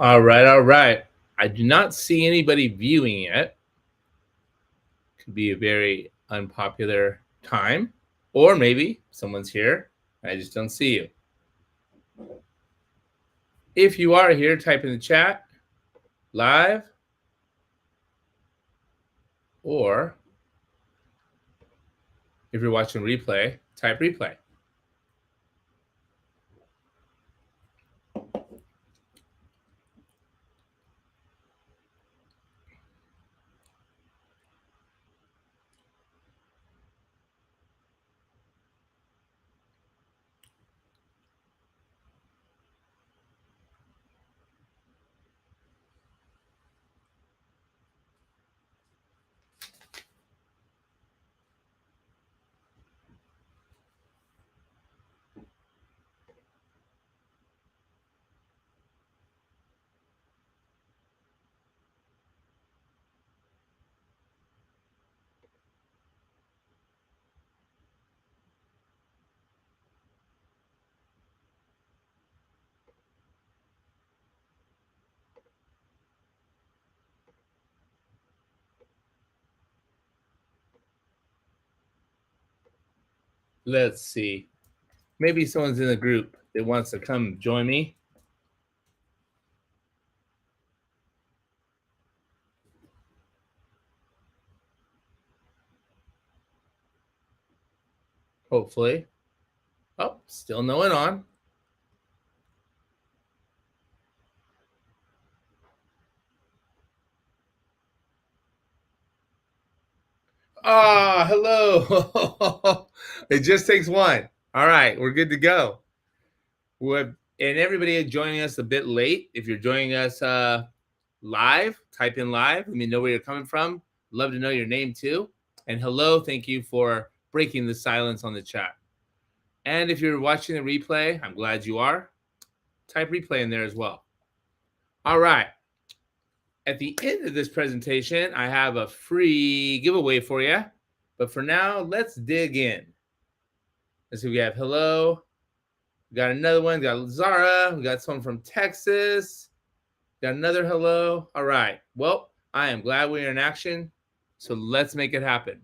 All right, all right. I do not see anybody viewing yet. Could be a very unpopular time, or maybe someone's here. I just don't see you. If you are here, type in the chat live, or if you're watching replay, type replay. Let's see. Maybe someone's in the group that wants to come join me. Hopefully. Oh, still no one on. Ah, hello. It just takes one. All right, we're good to go. And everybody joining us a bit late. If you're joining us live, type in live. Let me know where you're coming from. Love to know your name too. And hello, thank you for breaking the silence on the chat. And if you're watching the replay, I'm glad you are. Type replay in there as well. All right. At the end of this presentation, I have a free giveaway for you. But for now, let's dig in. Let's see, we have hello. We got another one. We got Zara. We got someone from Texas. Got another hello. All right. Well, I am glad we're in action. So let's make it happen.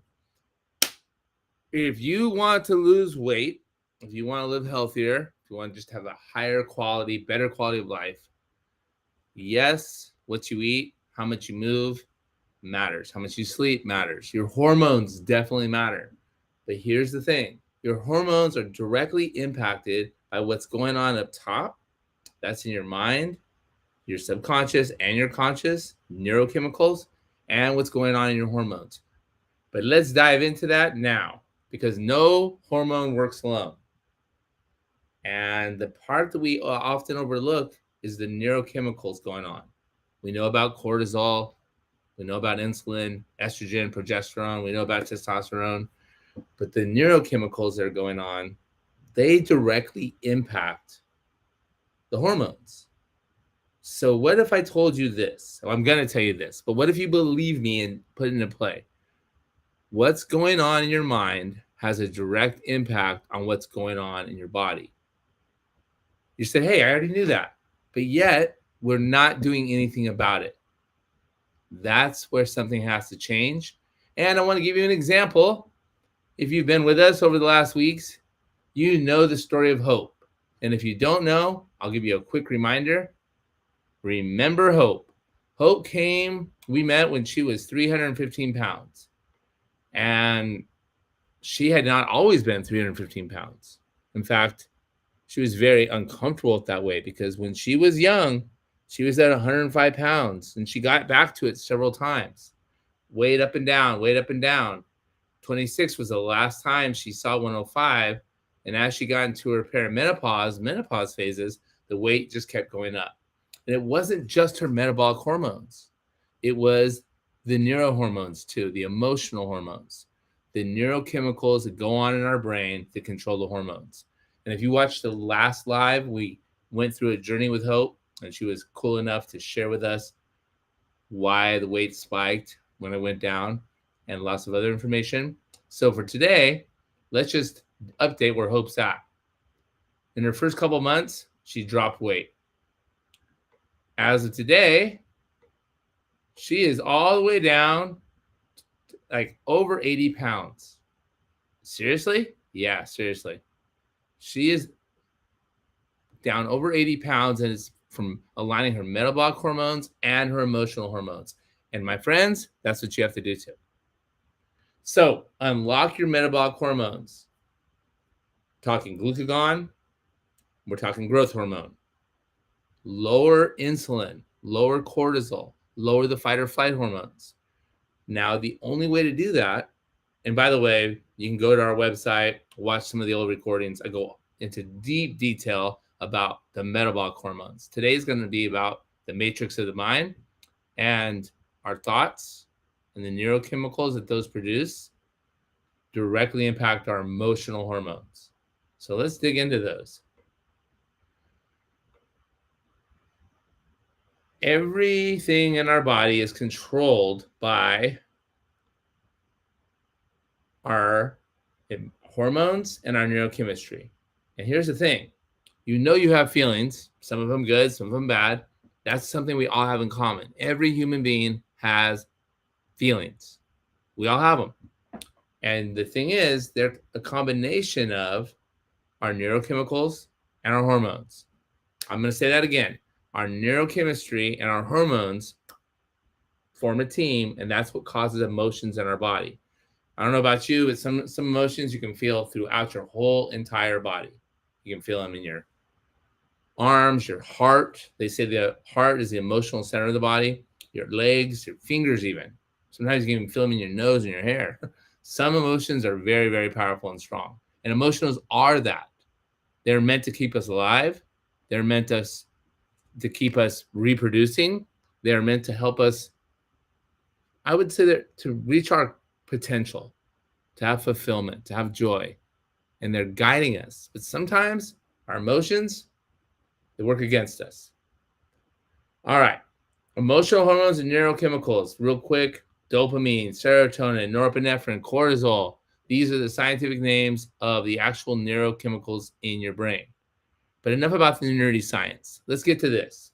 If you want to lose weight, if you want to live healthier, if you want to just have a higher quality, better quality of life, yes, what you eat, how much you move matters. How much you sleep matters. Your hormones definitely matter. But here's the thing. Your hormones are directly impacted by what's going on up top. That's in your mind, your subconscious and your conscious, neurochemicals, and what's going on in your hormones. But let's dive into that now, because no hormone works alone. And the part that we often overlook is the neurochemicals going on. We know about cortisol, we know about insulin, estrogen, progesterone, we know about testosterone, but the neurochemicals that are going on, they directly impact the hormones. So what if I told you this? Well, I'm going to tell you this, but what if you believe me and put it into play? What's going on in your mind has a direct impact on what's going on in your body. You said, hey, I already knew that, but yet we're not doing anything about it. That's where something has to change. And I want to give you an example. If you've been with us over the last weeks, you know the story of Hope. And if you don't know, I'll give you a quick reminder. Remember Hope. Hope came, we met when she was 315 pounds. And she had not always been 315 pounds. In fact, she was very uncomfortable with that weight because when she was young, she was at 105 pounds and she got back to it several times. Weight up and down, weight up and down. 26 was the last time she saw 105. And as she got into her menopause phases, the weight just kept going up. And it wasn't just her metabolic hormones. It was the neurohormones too, the emotional hormones, the neurochemicals that go on in our brain to control the hormones. And if you watched the last live, we went through a journey with Hope, and she was cool enough to share with us why the weight spiked when it went down and lots of other information. So for today, let's just update where Hope's at. In her first couple months, she dropped weight. As of today, she is all the way down, like over 80 pounds. Seriously? Yeah, seriously. She is down over 80 pounds, and it's from aligning her metabolic hormones and her emotional hormones. And my friends, that's what you have to do too. So unlock your metabolic hormones. Talking glucagon, we're talking growth hormone. Lower insulin, lower cortisol, lower the fight or flight hormones. Now, the only way to do that, and by the way, you can go to our website, watch some of the old recordings. I go into deep detail about the metabolic hormones. Today is going to be about the matrix of the mind and our thoughts and the neurochemicals that those produce directly impact our emotional hormones. So let's dig into those. Everything in our body is controlled by our hormones and our neurochemistry. And here's the thing. You have feelings, some of them good, some of them bad. That's something we all have in common. Every human being has feelings. We all have them. And the thing is, they're a combination of our neurochemicals and our hormones. I'm going to say that again. Our neurochemistry and our hormones form a team, and that's what causes emotions in our body. I don't know about you, but some emotions you can feel throughout your whole entire body. You can feel them in your arms, your heart. They say the heart is the emotional center of the body, your legs, your fingers even. Sometimes you can even feel them in your nose and your hair. Some emotions are very, very powerful and strong. And emotions are that. They're meant to keep us alive. They're meant to keep us reproducing. They're meant to help us, I would say, that to reach our potential, to have fulfillment, to have joy. And they're guiding us. But sometimes our emotions, they work against us. All right. Emotional hormones and neurochemicals. Real quick. Dopamine, serotonin, norepinephrine, cortisol. These are the scientific names of the actual neurochemicals in your brain. But enough about the nerdy science. Let's get to this.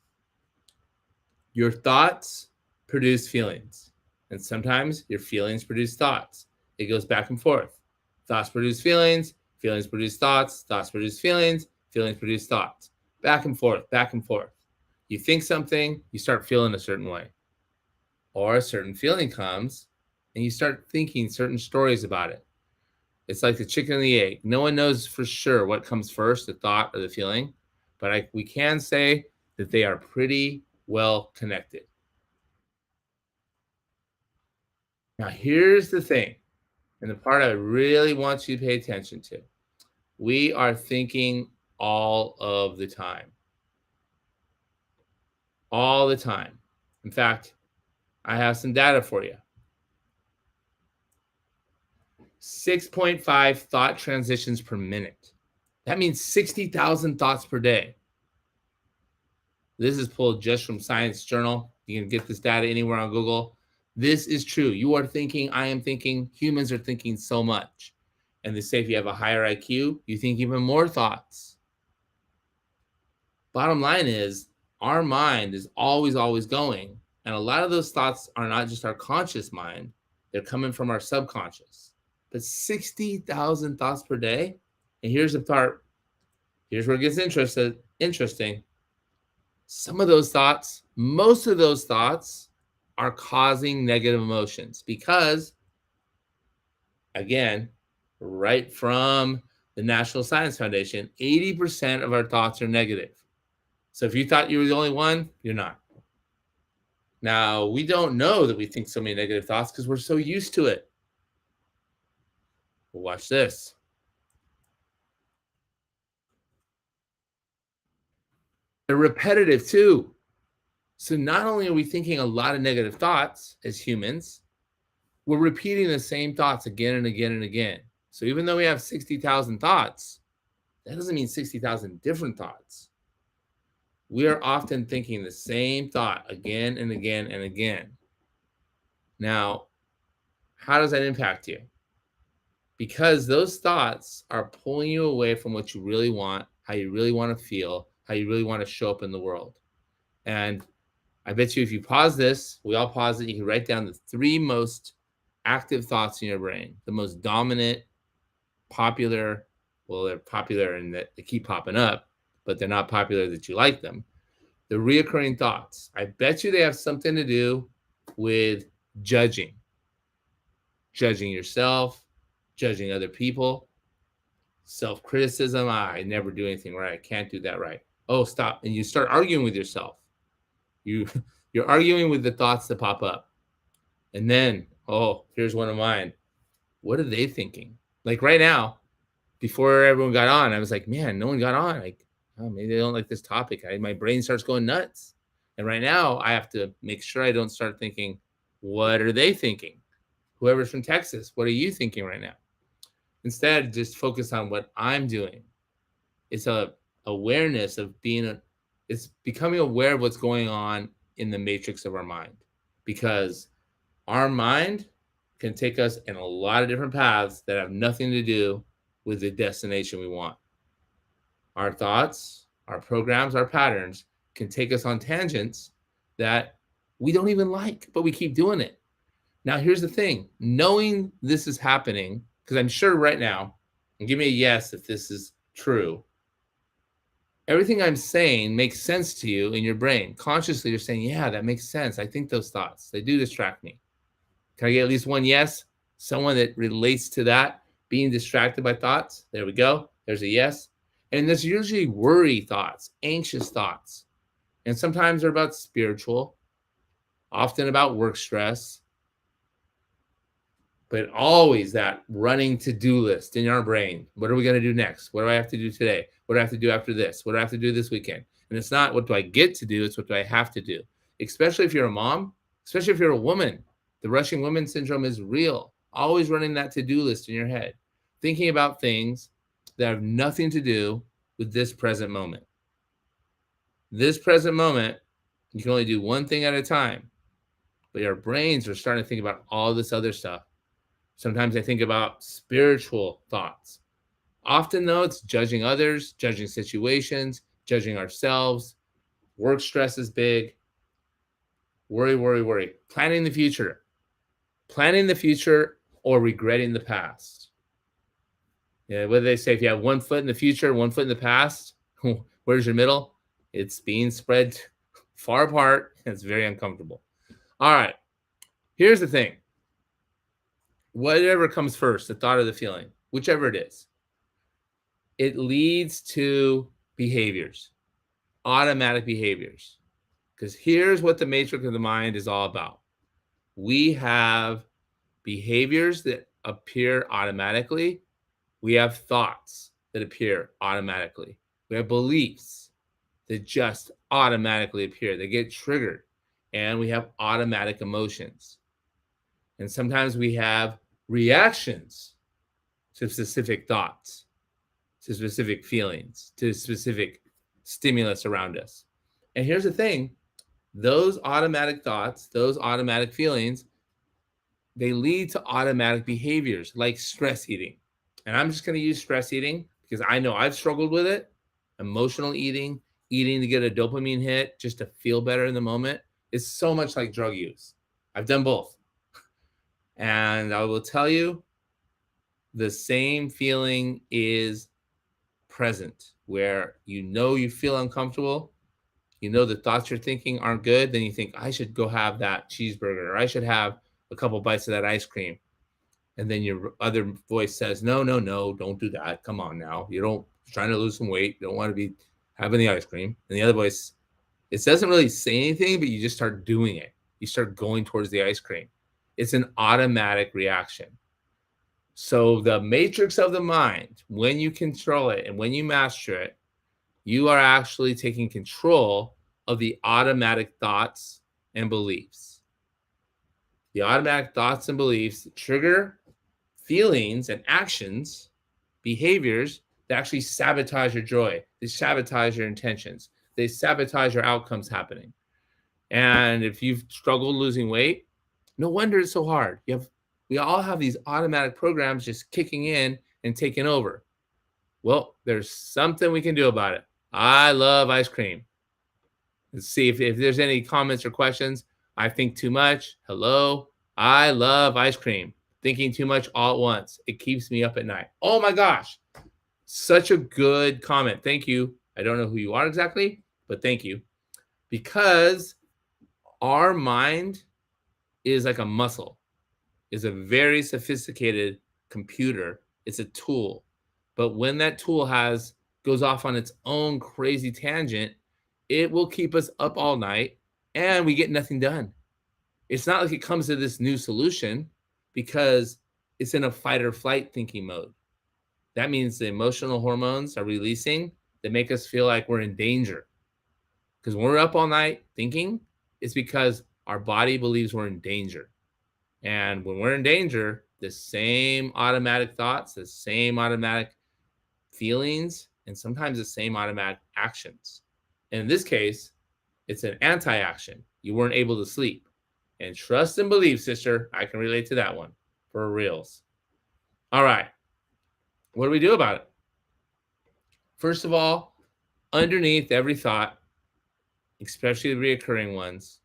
Your thoughts produce feelings. And sometimes your feelings produce thoughts. It goes back and forth. Thoughts produce feelings. Feelings produce thoughts. Thoughts produce feelings. Feelings produce thoughts. Back and forth, back and forth. You think something, you start feeling a certain way. Or a certain feeling comes, and you start thinking certain stories about it. It's like the chicken and the egg. No one knows for sure what comes first, the thought or the feeling. But we can say that they are pretty well connected. Now, here's the thing, and the part I really want you to pay attention to. We are thinking all of the time. All the time. In fact, I have some data for you. 6.5 thought transitions per minute. That means 60,000 thoughts per day. This is pulled just from Science Journal. You can get this data anywhere on Google. This is true. You are thinking, I am thinking, humans are thinking so much. And they say if you have a higher IQ, you think even more thoughts. Bottom line is, our mind is always, always going. And a lot of those thoughts are not just our conscious mind. They're coming from our subconscious. But 60,000 thoughts per day. And here's the part. Here's where it gets interesting. Some of those thoughts, most of those thoughts are causing negative emotions because, again, right from the National Science Foundation, 80% of our thoughts are negative. So if you thought you were the only one, you're not. Now, we don't know that we think so many negative thoughts because we're so used to it. Well, watch this. They're repetitive too. So not only are we thinking a lot of negative thoughts as humans, we're repeating the same thoughts again and again and again. So even though we have 60,000 thoughts, that doesn't mean 60,000 different thoughts. We are often thinking the same thought again and again and again. Now, how does that impact you? Because those thoughts are pulling you away from what you really want, how you really want to feel, how you really want to show up in the world. And I bet you if you pause this, we all pause it, you can write down the 3 most active thoughts in your brain, the most dominant, popular, well, they're popular and that they keep popping up, but they're not popular that you like them. The reoccurring thoughts. I bet you they have something to do with judging yourself, judging other people, self-criticism. I never do anything right. I can't do that right. Oh, stop. And you start arguing with yourself. You're arguing with the thoughts that pop up. And then, oh, here's one of mine. What are they thinking? Like right now, before everyone got on, I was like, man, no one got on. Like, oh, maybe they don't like this topic. My brain starts going nuts. And right now, I have to make sure I don't start thinking, what are they thinking? Whoever's from Texas, what are you thinking right now? Instead, just focus on what I'm doing. It's a awareness of it's becoming aware of what's going on in the matrix of our mind, because our mind can take us in a lot of different paths that have nothing to do with the destination we want. Our thoughts, our programs, our patterns can take us on tangents that we don't even like, but we keep doing it. Now, here's the thing. Knowing this is happening, because I'm sure right now, and give me a yes if this is true, everything I'm saying makes sense to you in your brain. Consciously, you're saying, yeah, that makes sense. I think those thoughts, they do distract me. Can I get at least one yes? Someone that relates to that, being distracted by thoughts? There we go. There's a yes. And there's usually worry thoughts, anxious thoughts. And sometimes they're about spiritual, often about work stress, but always that running to-do list in our brain. What are we going to do next? What do I have to do today? What do I have to do after this? What do I have to do this weekend? And it's not what do I get to do, it's what do I have to do. Especially if you're a mom, especially if you're a woman. The rushing woman syndrome is real. Always running that to-do list in your head, thinking about things that have nothing to do with this present moment. This present moment, you can only do one thing at a time, but your brains are starting to think about all this other stuff. Sometimes I think about spiritual thoughts. Often, though, it's judging others, judging situations, judging ourselves. Work stress is big. Worry. Planning the future. Planning the future or regretting the past. Yeah, what do they say? If you have 1 foot in the future, 1 foot in the past, where's your middle? It's being spread far apart, and it's very uncomfortable. All right, here's the thing. Whatever comes first, the thought or the feeling, whichever it is, it leads to behaviors, automatic behaviors. Because here's what the matrix of the mind is all about. We have behaviors that appear automatically. We have thoughts that appear automatically. We have beliefs that just automatically appear. They get triggered. And we have automatic emotions. And sometimes we have reactions to specific thoughts, to specific feelings, to specific stimulus around us. And here's the thing. Those automatic thoughts, those automatic feelings, they lead to automatic behaviors like stress eating. And I'm just going to use stress eating because I know I've struggled with it. Emotional eating to get a dopamine hit, just to feel better in the moment. It's so much like drug use. I've done both. And I will tell you, the same feeling is present where you feel uncomfortable. You know the thoughts you're thinking aren't good. Then you think, I should go have that cheeseburger, or I should have a couple bites of that ice cream. And then your other voice says, no, don't do that. Come on now. You're trying to lose some weight. You don't want to be having the ice cream. And the other voice, it doesn't really say anything, but you just start doing it. You start going towards the ice cream. It's an automatic reaction. So the matrix of the mind, when you control it and when you master it, you are actually taking control of the automatic thoughts and beliefs. The automatic thoughts and beliefs trigger feelings and actions, behaviors that actually sabotage your joy. They sabotage your intentions. They sabotage your outcomes happening. And if you've struggled losing weight, no wonder it's so hard. We all have these automatic programs just kicking in and taking over. Well, there's something we can do about it. I love ice cream. Let's see if there's any comments or questions. I think too much. Hello. I love ice cream. Thinking too much all at once. It keeps me up at night. Oh my gosh. Such a good comment. Thank you. I don't know who you are exactly, but thank you. Because our mind is like a muscle, is a very sophisticated computer. It's a tool. But when that tool goes off on its own crazy tangent, it will keep us up all night and we get nothing done. It's not like it comes to this new solution because it's in a fight or flight thinking mode. That means the emotional hormones are releasing that make us feel like we're in danger. Because when we're up all night thinking, it's because our body believes we're in danger. And when we're in danger, the same automatic thoughts, the same automatic feelings, and sometimes the same automatic actions. And in this case, it's an anti-action. You weren't able to sleep. And trust and believe, sister, I can relate to that one for reals. All right. What do we do about it? First of all, underneath every thought, especially the reoccurring ones,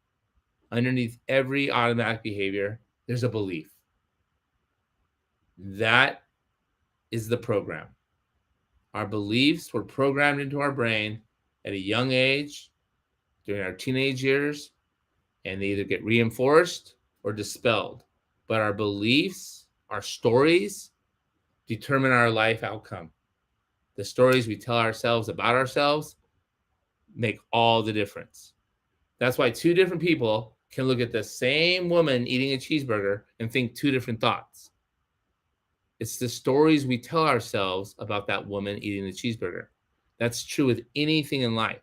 underneath every automatic behavior, there's a belief. That is the program. Our beliefs were programmed into our brain at a young age during our teenage years, and they either get reinforced or dispelled. But our beliefs, our stories, determine our life outcome. The stories we tell ourselves about ourselves make all the difference. That's why two different people can look at the same woman eating a cheeseburger and think two different thoughts. It's the stories we tell ourselves about that woman eating the cheeseburger. That's true with anything in life.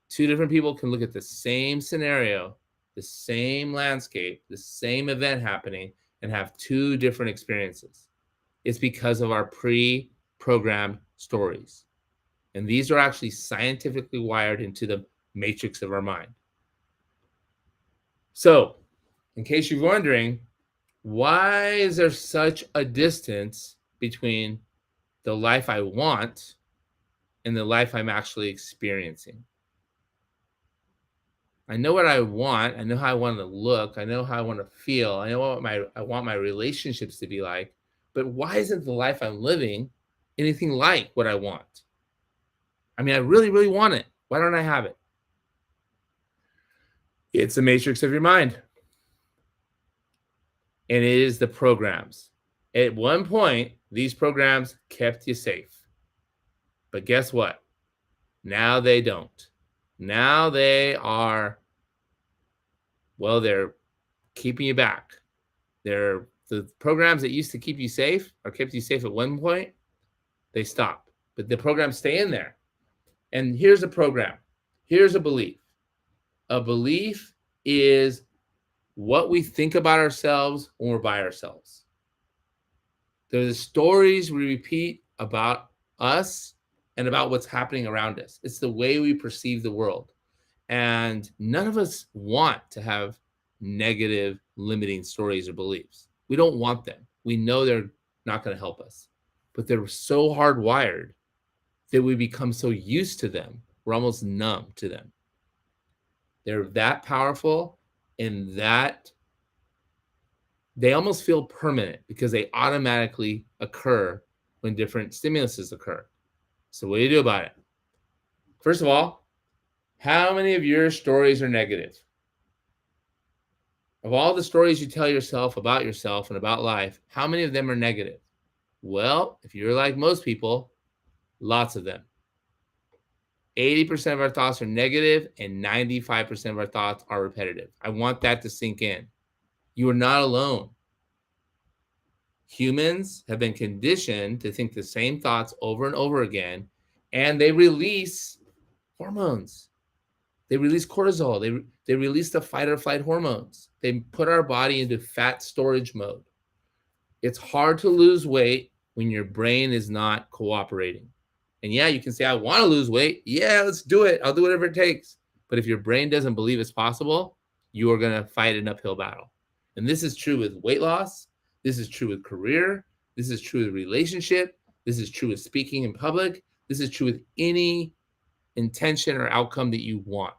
Two different people can look at the same scenario, the same landscape, the same event happening, and have two different experiences. It's because of our pre-programmed stories. And these are actually scientifically wired into the matrix of our mind. So, in case you're wondering, why is there such a distance between the life I want and the life I'm actually experiencing? I know what I want. I know how I want to look. I know how I want to feel. I know what I want my relationships to be like. But why isn't the life I'm living anything like what I want? I mean, I really, really want it. Why don't I have it? It's the matrix of your mind. And it is the programs. At one point, these programs kept you safe. But guess what? Now they don't. Now they are, well, they're keeping you back. They're the programs that used to keep you safe or kept you safe at one point, they stop. But the programs stay in there. And here's a program. Here's a belief. A belief is what we think about ourselves when we're by ourselves. They're the stories we repeat about us and about what's happening around us. It's the way we perceive the world. And none of us want to have negative, limiting stories or beliefs. We don't want them. We know they're not going to help us. But they're so hardwired that we become so used to them, we're almost numb to them. They're that powerful and that they almost feel permanent because they automatically occur when different stimuluses occur. So what do you do about it? First of all, how many of your stories are negative? Of all the stories you tell yourself and about life, how many of them are negative? Well, if you're like most people, lots of them. 80% of our thoughts are negative and 95% of our thoughts are repetitive. I want that to sink in. You are not alone. Humans have been conditioned to think the same thoughts over and over again, and they release hormones. They release cortisol. They release the fight or flight hormones. They put our body into fat storage mode. It's hard to lose weight when your brain is not cooperating. And yeah, you can say, I want to lose weight. Yeah, let's do it. I'll do whatever it takes. But if your brain doesn't believe it's possible, you are going to fight an uphill battle. And this is true with weight loss. This is true with career. This is true with relationship. This is true with speaking in public. This is true with any intention or outcome that you want.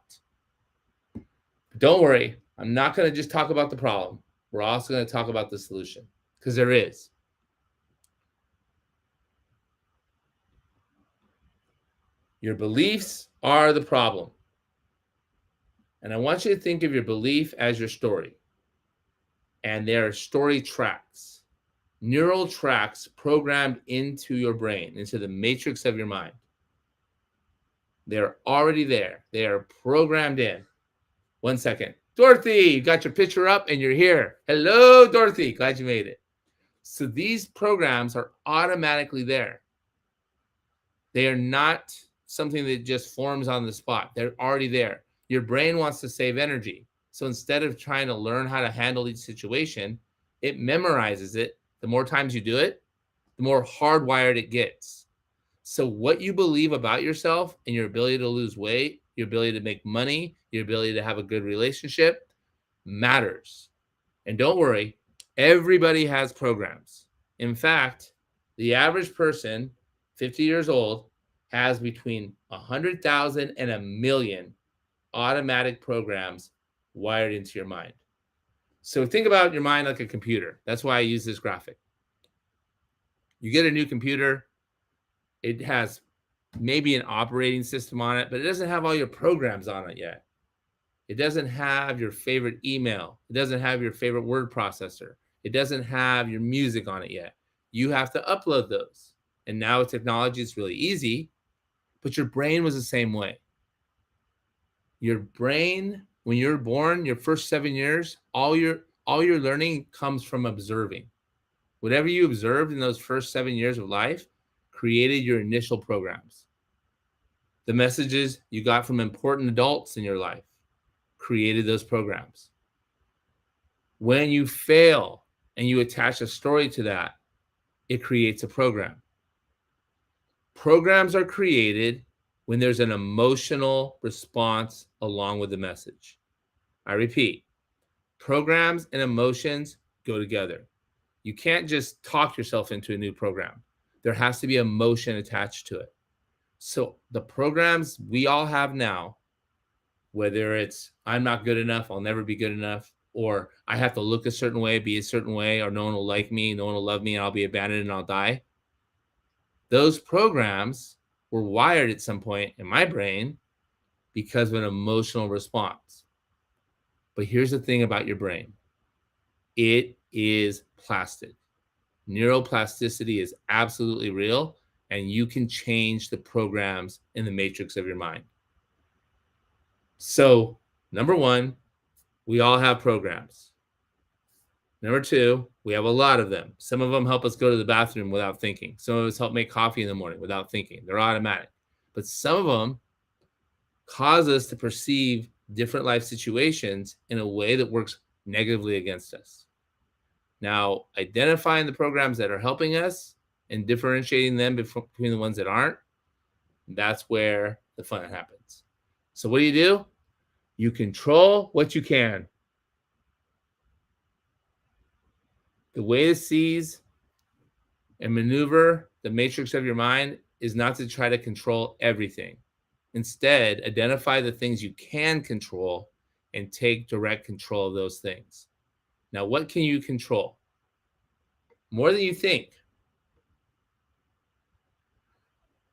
Don't worry, I'm not going to just talk about the problem. We're also going to talk about the solution, because there is. Your beliefs are the problem. And I want you to think of your belief as your story. And there are story tracks, neural tracks programmed into your brain, into the matrix of your mind. They're already there. They are programmed in. 1 second. Dorothy, you got your picture up and you're here. Hello, Dorothy. Glad you made it. So these programs are automatically there. They are not something that just forms on the spot. They're already there. Your brain wants to save energy. So instead of trying to learn how to handle each situation, it memorizes it. The more times you do it, the more hardwired it gets. So what you believe about yourself and your ability to lose weight, your ability to make money, your ability to have a good relationship matters. And don't worry, everybody has programs. In fact, the average person, 50 years old, has between 100,000 and a million automatic programs wired into your mind. So think about your mind like a computer. That's why I use this graphic. You get a new computer, it has maybe an operating system on it, but it doesn't have all your programs on it yet. It doesn't have your favorite email. It doesn't have your favorite word processor. It doesn't have your music on it yet. You have to upload those. And now with technology, it's really easy, but your brain was the same way. Your brain, when you're born, your first 7 years, all your learning comes from observing. Whatever you observed in those first 7 years of life created your initial programs. The messages you got from important adults in your life created those programs. When you fail and you attach a story to that, it creates a program. Programs are created when there's an emotional response along with the message. I repeat, programs and emotions go together. You can't just talk yourself into a new program. There has to be emotion attached to it. So the programs we all have now, whether it's I'm not good enough, I'll never be good enough, or I have to look a certain way, be a certain way, or no one will like me, no one will love me, and I'll be abandoned and I'll die. Those programs were wired at some point in my brain because of an emotional response. But here's the thing about your brain. It is plastic. Neuroplasticity is absolutely real, and you can change the programs in the matrix of your mind. So, number one, we all have programs. Number two, we have a lot of them. Some of them help us go to the bathroom without thinking. Some of us help make coffee in the morning without thinking. They're automatic. But some of them cause us to perceive different life situations in a way that works negatively against us. Now, identifying the programs that are helping us and differentiating them between the ones that aren't, that's where the fun happens. So what do? You control what you can. The way to seize and maneuver the matrix of your mind is not to try to control everything. Instead, identify the things you can control and take direct control of those things. Now, what can you control? More than you think.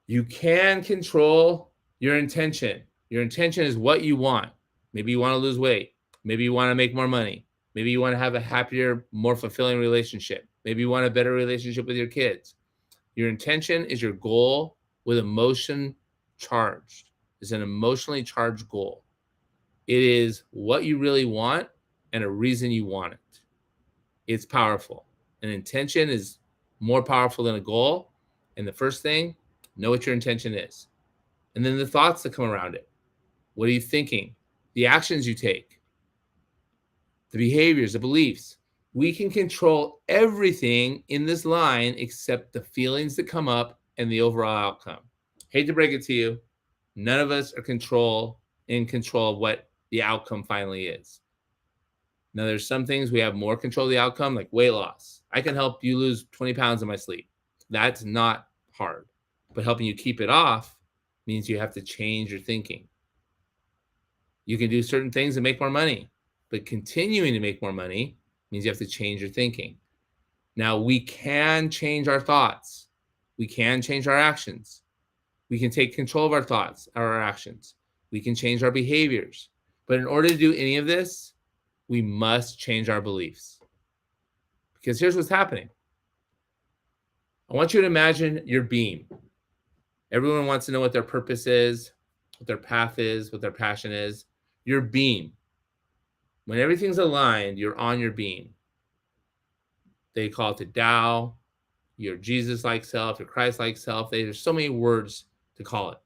You can control your intention. Your intention is what you want. Maybe you want to lose weight. Maybe you want to make more money. Maybe you want to have a happier, more fulfilling relationship. Maybe you want a better relationship with your kids. Your intention is your goal with emotion charged. It's an emotionally charged goal. It is what you really want and a reason you want it. It's powerful. An intention is more powerful than a goal. And the first thing, know what your intention is. And then the thoughts that come around it. What are you thinking? The actions you take, the behaviors, the beliefs. We can control everything in this line except the feelings that come up and the overall outcome. Hate to break it to you, none of us are in control of what the outcome finally is. Now, there's some things we have more control of the outcome, like weight loss. I can help you lose 20 pounds in my sleep. That's not hard. But helping you keep it off means you have to change your thinking. You can do certain things and make more money, but continuing to make more money means you have to change your thinking. Now, we can change our thoughts. We can change our actions. We can take control of our thoughts, our actions. We can change our behaviors. But in order to do any of this, we must change our beliefs. Because here's what's happening. I want you to imagine your beam. Everyone wants to know what their purpose is, what their path is, what their passion is. Your beam. When everything's aligned, you're on your beam. They call it the Tao, your Jesus-like self, your Christ-like self. There's so many words to call it.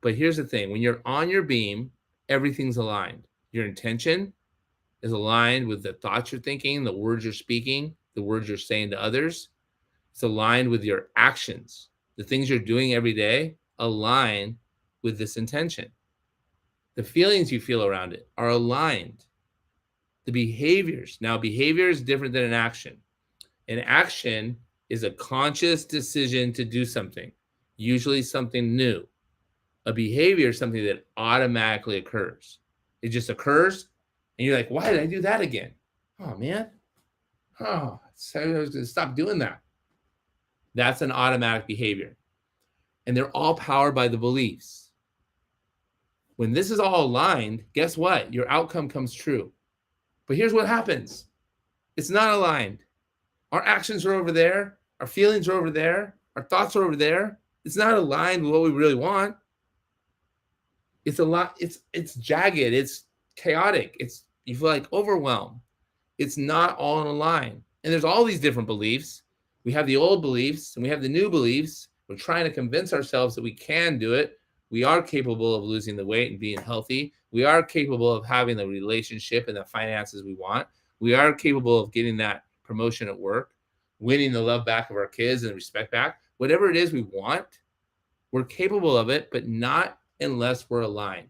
But here's the thing. When you're on your beam, everything's aligned. Your intention is aligned with the thoughts you're thinking, the words you're speaking, the words you're saying to others. It's aligned with your actions. The things you're doing every day align with this intention. The feelings you feel around it are aligned. The behaviors. Now, behavior is different than an action. An action is a conscious decision to do something, usually something new. A behavior is something that automatically occurs. It just occurs, and you're like, why did I do that again? Oh, man. Oh, I was going to stop doing that. That's an automatic behavior. And they're all powered by the beliefs. When this is all aligned, guess what? Your outcome comes true. But here's what happens. It's not aligned. Our actions are over there. Our feelings are over there. Our thoughts are over there. It's not aligned with what we really want. It's a lot. It's jagged. It's chaotic. You feel like overwhelmed. It's not all in line. And there's all these different beliefs. We have the old beliefs and we have the new beliefs. We're trying to convince ourselves that we can do it. We are capable of losing the weight and being healthy. We are capable of having the relationship and the finances we want. We are capable of getting that promotion at work, winning the love back of our kids and respect back. Whatever it is we want, we're capable of it, but not unless we're aligned.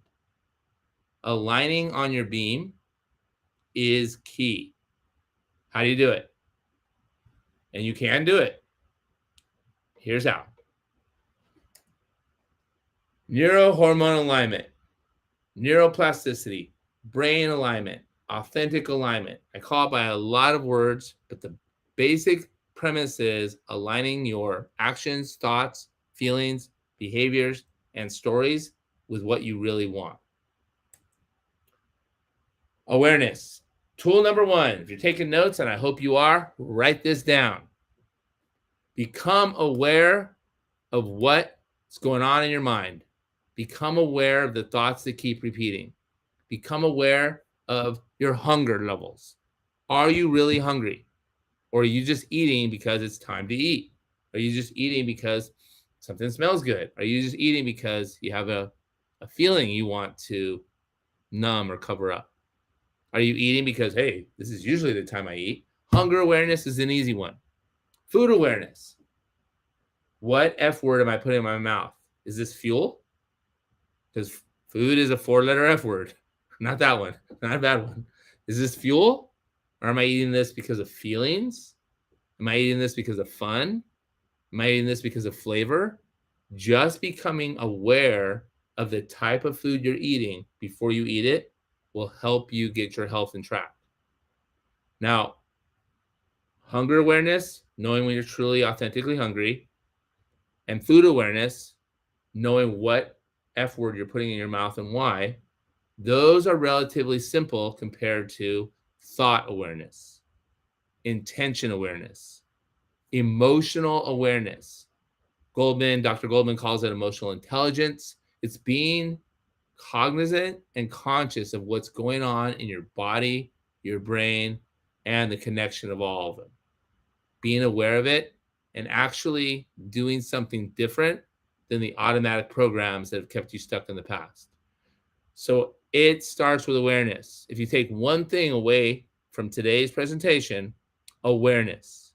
Aligning on your beam is key. How do you do it? And you can do it. Here's how. Neurohormone alignment, neuroplasticity, brain alignment, authentic alignment. I call it by a lot of words, but the basic premise is aligning your actions, thoughts, feelings, behaviors, and stories with what you really want. Awareness. Tool number 1. If you're taking notes, and I hope you are, write this down. Become aware of what's going on in your mind. Become aware of the thoughts that keep repeating. Become aware of your hunger levels. Are you really hungry? Or are you just eating because it's time to eat? Are you just eating because something smells good? Are you just eating because you have a feeling you want to numb or cover up? Are you eating because, hey, this is usually the time I eat? Hunger awareness is an easy one. Food awareness. What F word am I putting in my mouth? Is this fuel? Because food is a 4-letter F word. Not that one. Not a bad one. Is this fuel? Or am I eating this because of feelings? Am I eating this because of fun? Am I eating this because of flavor? Just becoming aware of the type of food you're eating before you eat it will help you get your health in track. Now, hunger awareness, knowing when you're truly authentically hungry, and food awareness, knowing what F word you're putting in your mouth and why, those are relatively simple compared to thought awareness, intention awareness, emotional awareness. Dr. Goldman calls it emotional intelligence. It's being cognizant and conscious of what's going on in your body, your brain, and the connection of all of them. Being aware of it and actually doing something different than the automatic programs that have kept you stuck in the past. So it starts with awareness. If you take one thing away from today's presentation, awareness.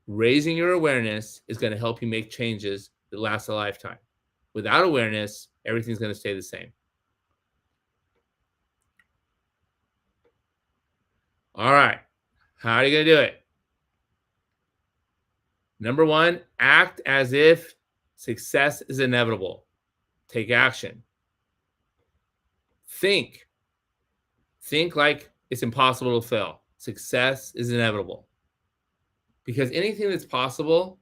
Raising your awareness is going to help you make changes that last a lifetime. Without awareness, everything's going to stay the same. All right. How are you going to do it? Number 1, act as if success is inevitable. Take action. Think. Think like it's impossible to fail. Success is inevitable. Because anything that's possible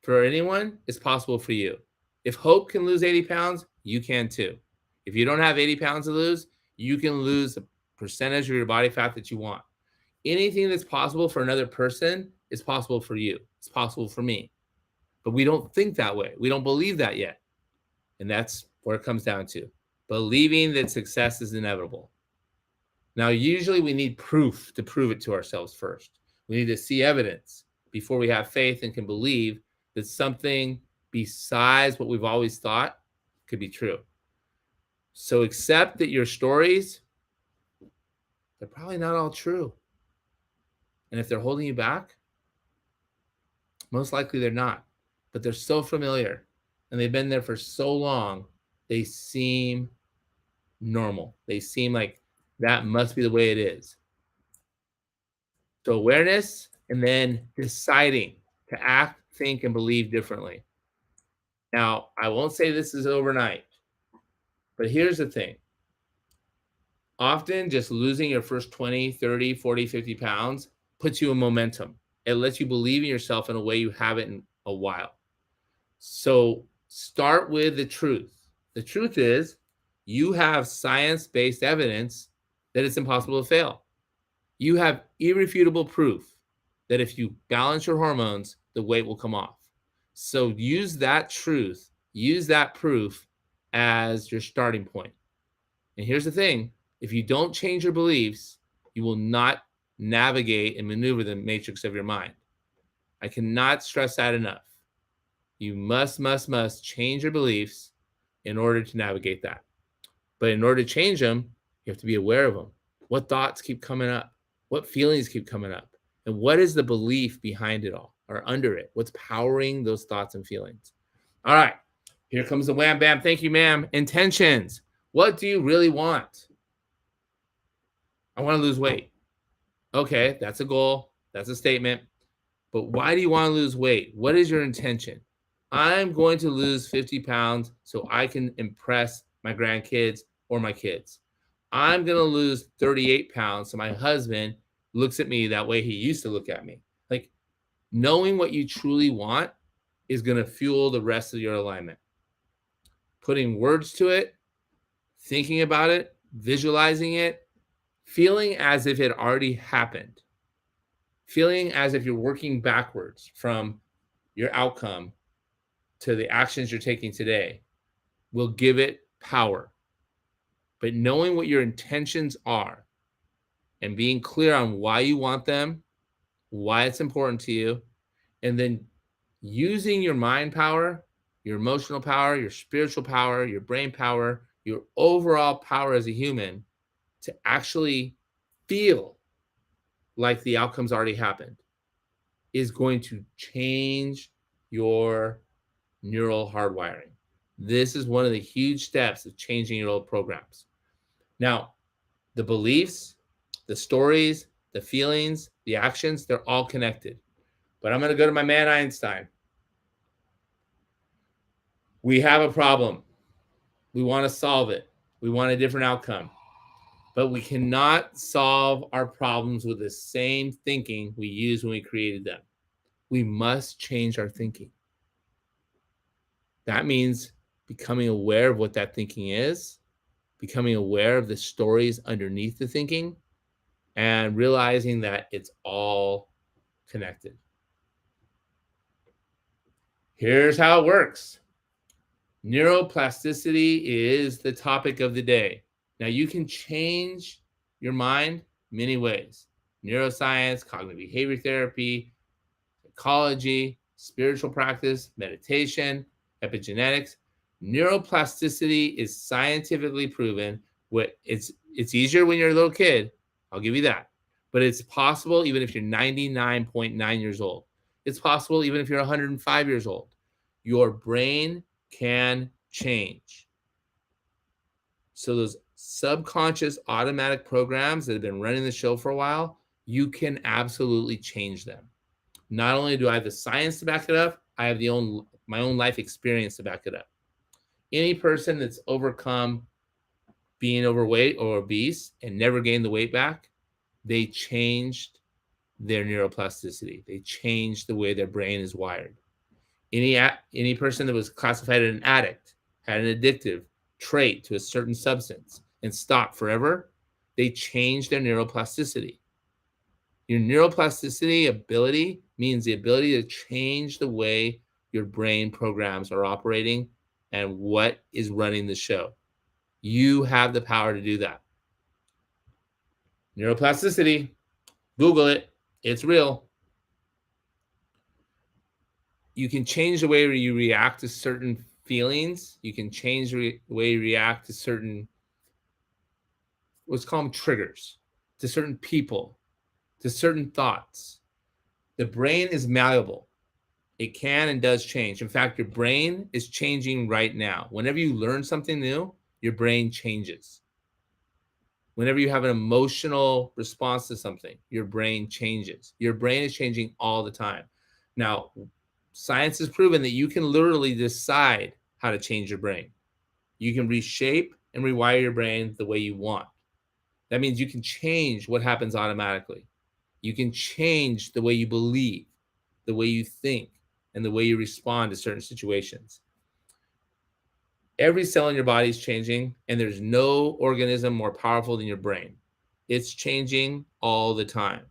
for anyone is possible for you. If Hope can lose 80 pounds, you can too. If you don't have 80 pounds to lose, you can lose the percentage of your body fat that you want. Anything that's possible for another person is possible for you. It's possible for me. But we don't think that way. We don't believe that yet. And that's where it comes down to believing that success is inevitable. Now, usually we need proof to prove it to ourselves first. We need to see evidence before we have faith and can believe that something besides what we've always thought could be true. So accept that your stories, they're probably not all true. And if they're holding you back, most likely they're not. But they're so familiar and they've been there for so long, they seem normal. They seem like that must be the way it is. So awareness and then deciding to act, think, and believe differently. Now, I won't say this is overnight, but here's the thing. Often just losing your first 20, 30, 40, 50 pounds puts you in momentum. It lets you believe in yourself in a way you haven't in a while. So start with the truth. The truth is you have science-based evidence that it's impossible to fail. You have irrefutable proof that if you balance your hormones, the weight will come off. So use that truth, use that proof as your starting point. And here's the thing, if you don't change your beliefs, you will not navigate and maneuver the matrix of your mind. I cannot stress that enough. You must change your beliefs in order to navigate that. But in order to change them, you have to be aware of them. What thoughts keep coming up? What feelings keep coming up? And what is the belief behind it all or under it? What's powering those thoughts and feelings? All right, here comes the wham bam. Thank you, ma'am. Intentions. What do you really want? I want to lose weight. Okay, that's a goal. That's a statement. But why do you want to lose weight? What is your intention? I'm going to lose 50 pounds so I can impress my grandkids or my kids. I'm going to lose 38 pounds so my husband looks at me that way he used to look at me. Like, knowing what you truly want is going to fuel the rest of your alignment. Putting words to it, thinking about it, visualizing it, feeling as if it already happened, feeling as if you're working backwards from your outcome to the actions you're taking today will give it power. But knowing what your intentions are and being clear on why you want them, why it's important to you, and then using your mind power, your emotional power, your spiritual power, your brain power, your overall power as a human to actually feel like the outcome's already happened is going to change your neural hardwiring. This is one of the huge steps of changing your old programs. Now, the beliefs, the stories, the feelings, the actions, they're all connected. But I'm going to go to my man Einstein. We have a problem. We want to solve it. We want a different outcome. But we cannot solve our problems with the same thinking we used when we created them. We must change our thinking. That means becoming aware of what that thinking is, becoming aware of the stories underneath the thinking, and realizing that it's all connected. Here's how it works. Neuroplasticity is the topic of the day. Now, you can change your mind many ways. Neuroscience, cognitive behavior therapy, psychology, spiritual practice, meditation, epigenetics. Neuroplasticity is scientifically proven. It's easier when you're a little kid. I'll give you that. But it's possible even if you're 99.9 years old. It's possible even if you're 105 years old. Your brain can change. So those subconscious automatic programs that have been running the show for a while, you can absolutely change them. Not only do I have the science to back it up, I have my own life experience to back it up. Any person that's overcome being overweight or obese and never gained the weight back, they changed their neuroplasticity. They changed the way their brain is wired. Any person that was classified as an addict, had an addictive trait to a certain substance and stopped forever, they changed their neuroplasticity. Your neuroplasticity ability means the ability to change the way your brain programs are operating and what is running the show. You have the power to do that. Neuroplasticity, Google it. It's real. You can change the way you react to certain feelings. You can change the way you react to certain, what's called triggers, to certain people, to certain thoughts. The brain is malleable. It can and does change. In fact, your brain is changing right now. Whenever you learn something new, your brain changes. Whenever you have an emotional response to something, your brain changes. Your brain is changing all the time. Now, science has proven that you can literally decide how to change your brain. You can reshape and rewire your brain the way you want. That means you can change what happens automatically. You can change the way you believe, the way you think, and the way you respond to certain situations. Every cell in your body is changing, and there's no organism more powerful than your brain. It's changing all the time.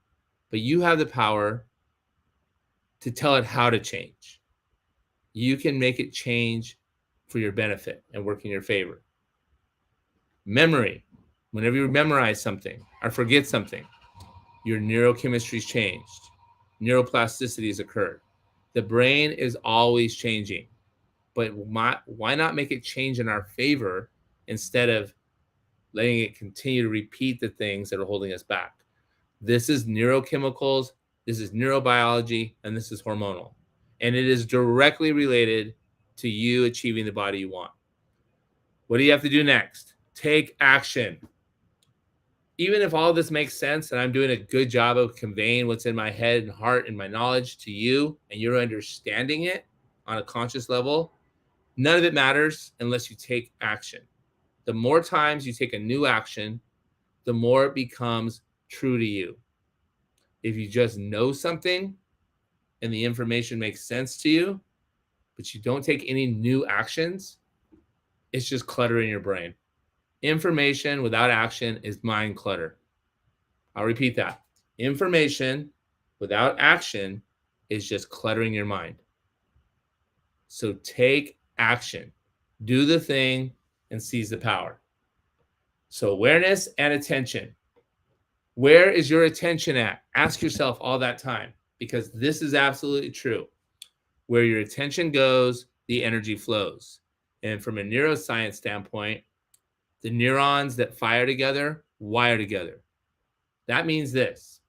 But you have the power to tell it how to change. You can make it change for your benefit and work in your favor. Memory. Whenever you memorize something or forget something, your neurochemistry's changed. Neuroplasticity has occurred. The brain is always changing. But why not make it change in our favor instead of letting it continue to repeat the things that are holding us back? This is neurochemicals, this is neurobiology, and this is hormonal. And it is directly related to you achieving the body you want. What do you have to do next? Take action. Even if all this makes sense and I'm doing a good job of conveying what's in my head and heart and my knowledge to you, and you're understanding it on a conscious level, none of it matters unless you take action. The more times you take a new action, the more it becomes true to you. If you just know something and the information makes sense to you, but you don't take any new actions, it's just clutter in your brain. Information without action is mind clutter. I'll repeat that. Information without action is just cluttering your mind. So take action. Do the thing and seize the power. So awareness and attention. Where is your attention at? Ask yourself all that time, because this is absolutely true. Where your attention goes, the energy flows. And from a neuroscience standpoint, the neurons that fire together wire together. That means this: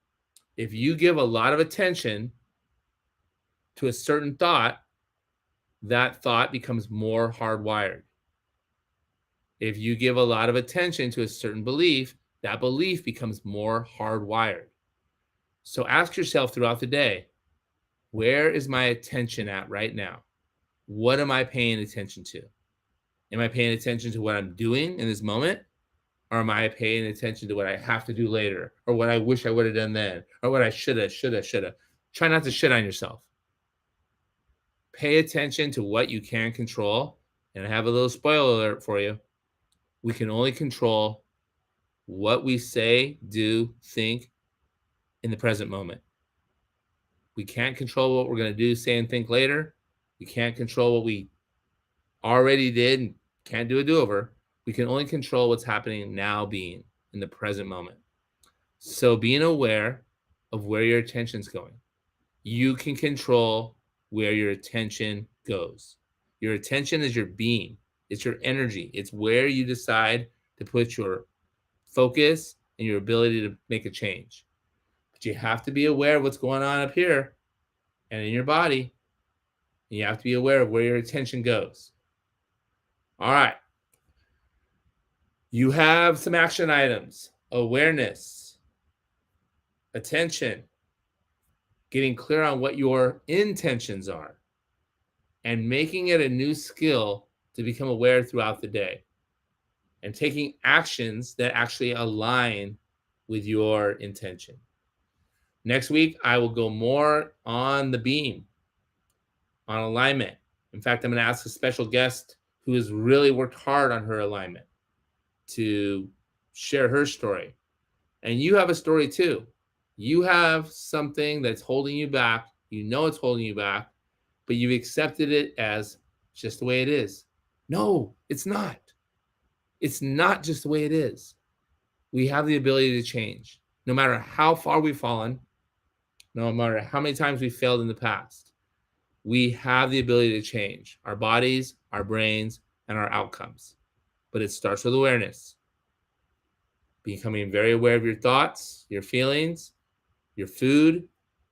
if you give a lot of attention to a certain thought, that thought becomes more hardwired. If you give a lot of attention to a certain belief, that belief becomes more hardwired. So ask yourself throughout the day, where is my attention at right now? What am I paying attention to? Am I paying attention to what I'm doing in this moment? Or am I paying attention to what I have to do later? Or what I wish I would have done then? Or what I shoulda. Try not to shit on yourself. Pay attention to what you can control. And I have a little spoiler alert for you. We can only control what we say, do, think in the present moment. We can't control what we're going to do, say, and think later. We can't control what we already did and can't do a do-over. We can only control what's happening now, being in the present moment. So being aware of where your attention's going. You can control where your attention goes. Your attention is your being. It's your energy. It's where you decide to put your focus and your ability to make a change. But you have to be aware of what's going on up here and in your body. And you have to be aware of where your attention goes. All right. You have some action items: awareness, attention, getting clear on what your intentions are, and making it a new skill to become aware throughout the day. and taking actions that actually align with your intention. Next week, I will go more on the beam, on alignment. In fact, I'm going to ask a special guest who has really worked hard on her alignment to share her story. And you have a story too. You have something that's holding you back. You know it's holding you back, but you've accepted it as just the way it is. No, it's not. It's not just the way it is. We have the ability to change. No matter how far we've fallen, no matter how many times we failed in the past, we have the ability to change our bodies, our brains, and our outcomes. But it starts with awareness. Becoming very aware of your thoughts, your feelings, your food,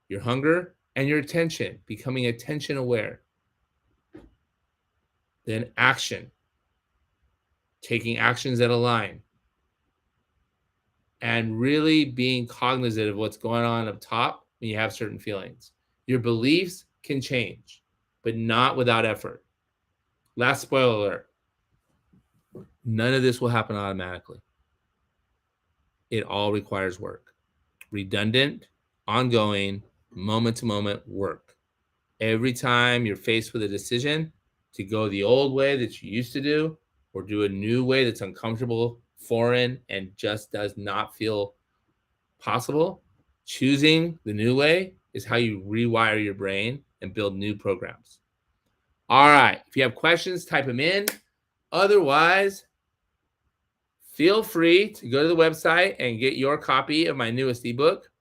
your hunger, and your attention. Becoming attention aware. Then action. Taking actions that align. And really being cognizant of what's going on up top when you have certain feelings. Your beliefs can change, but not without effort. Last spoiler alert. None of this will happen automatically. It all requires work. Redundant, ongoing, moment-to-moment work. Every time you're faced with a decision to go the old way that you used to do or do a new way that's uncomfortable, foreign, and just does not feel possible, choosing the new way is how you rewire your brain and build new programs. All right. If you have questions, type them in. Otherwise, feel free to go to the website and get your copy of my newest ebook.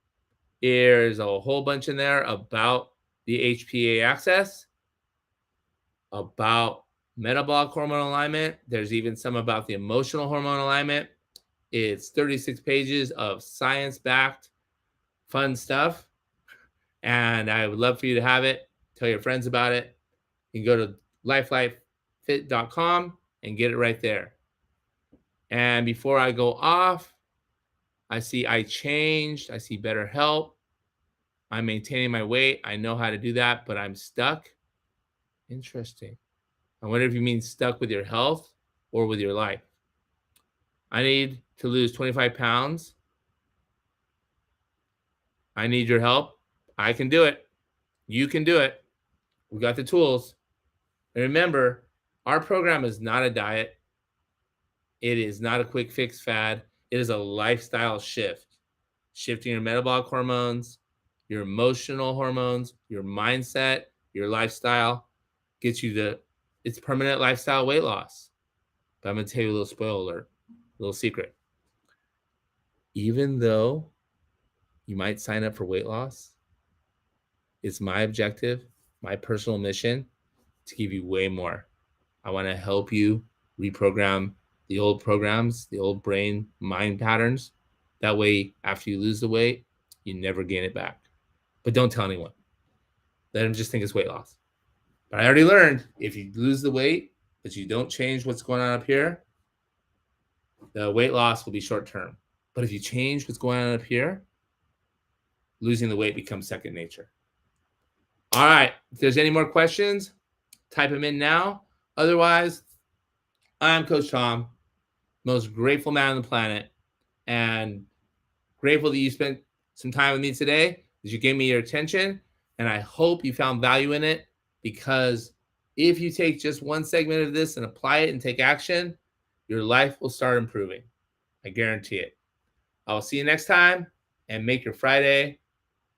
There's a whole bunch in there about the HPA axis, about metabolic hormone alignment. There's even some about the emotional hormone alignment. It's 36 pages of science-backed fun stuff. And I would love for you to have it. Tell your friends about it. You can go to lifelifefit.com and get it right there. And before I go off, I see I changed. I see better help. I'm maintaining my weight. I know how to do that, but I'm stuck. Interesting. I wonder if you mean stuck with your health or with your life. I need to lose 25 pounds. I need your help. I can do it. You can do it. We got the tools. And remember, our program is not a diet. It is not a quick fix fad. It is a lifestyle shift. Shifting your metabolic hormones, your emotional hormones, your mindset, your lifestyle gets you to it's permanent lifestyle weight loss. But I'm going to tell you a little spoiler alert, a little secret. Even though you might sign up for weight loss, it's my objective, my personal mission to give you way more. I want to help you reprogram the old programs, the old brain mind patterns. That way, after you lose the weight, you never gain it back. But don't tell anyone. Let them just think it's weight loss. But I already learned if you lose the weight, but you don't change what's going on up here, the weight loss will be short term. But if you change what's going on up here, losing the weight becomes second nature. All right. If there's any more questions, type them in now. Otherwise, I'm Coach Tom, most grateful man on the planet, and grateful that you spent some time with me today, that you gave me your attention, and I hope you found value in it, because if you take just one segment of this and apply it and take action, your life will start improving. I guarantee it. I will see you next time, and make your Friday